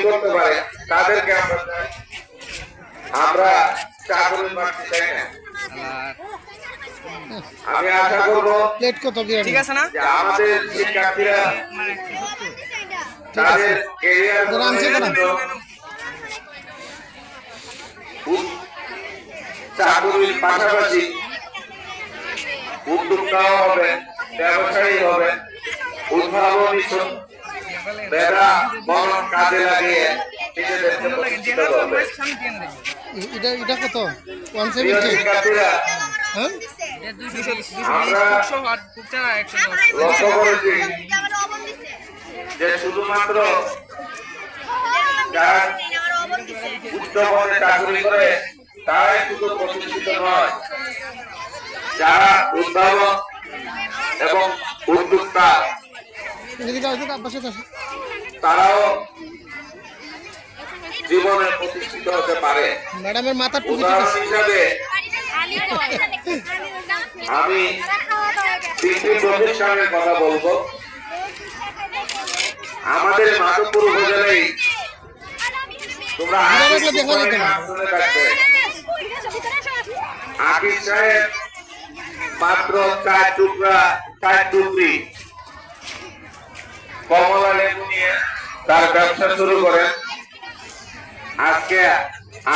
করতে পারে তাদেরকে আমরা চাকরি মারতে চাই না। আমি আশা করবো ঠিক আছে না, আমাদের শিক্ষার্থীরা তাদের ক্যারিয়ার চাকরির পাশাপাশি উদ্যোক্তাও হবে, ব্যবসায়ী হবে, উদ্ভাবনী বেড়া বরং কাজে লাগিয়ে নিজেদেরকে প্রতিষ্ঠিত করবে। এটা কত শিক্ষার্থীরা আমরা লক্ষ্য করেছি যে শুধুমাত্র যারা উচ্চপদে চাকরি করে তারাই শুধু প্রতিষ্ঠিত নয়, যারা উদ্ভাবক এবং উদ্যোক্তা তারাও জীবনে প্রতিষ্ঠিত হতে পারে। উদাহরণ হিসাবে আমি কৃষি প্রতিষ্ঠানের কথা বলবো। আমাদের মাধবপুর উপজেলায় তোমরা আকিব সাহেব মাত্র 4 টুকরি কমলা লেবু নিয়ে তার ব্যবসা শুরু করেন। আজকে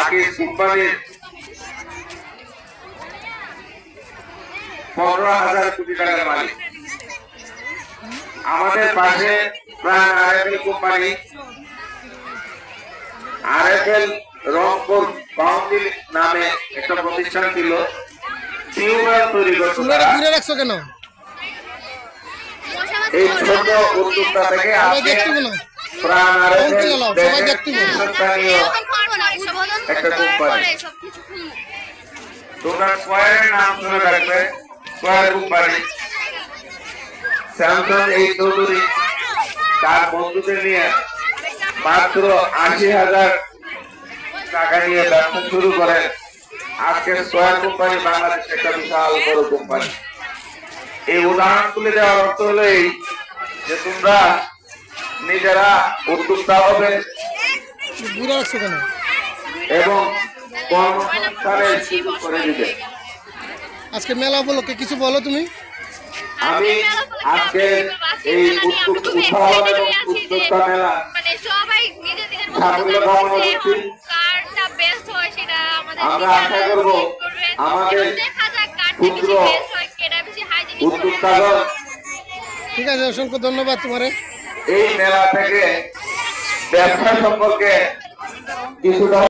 আকিব কোম্পানির 15,000 কোটি টাকার মালিক। আমাদের পাশে প্রাণ RFL company, RFL Rangpur boundary নামে একটা প্রতিষ্ঠান ছিল, টিউবওয়েল তৈরি করতো। কেন এই ছোট উদ্যোক্তা থেকে আজকে প্রাণ আরএফএল একটা কোম্পানি। তোমরা স্কয়ারের নাম শুনে রাখবে, স্কয়ার কোম্পানি। স্যামসন এই চৌধুরী তার বন্ধুদের নিয়ে মাত্র 80,000 টাকা নিয়ে ব্যবসা শুরু করেন। আজকে স্কয়ার কোম্পানি বাংলাদেশে একটা বিশাল বড় কোম্পানি। এই উদাহরণ তুলে দেওয়ার অর্থ হলো এই যে তোমরা নিজেরা উদ্যোক্তা হবে এবং কর্মসংস্থানের সুযোগ করে দিবে। আজকে মেলা উপলক্ষে কিছু বলো তুমি। আমি আজকে এই উদ্ভাবন এবং উদ্যোক্তা মেলা সাফল্য কামনা করছি। আমরা আশা করব আমাদের ক্ষুদ্র উদ্যোক্তাগণ, ঠিক আছে, অসংখ্য ধন্যবাদ তোমারে। এই মেলা থেকে ব্যবসা সম্পর্কে কিছুটা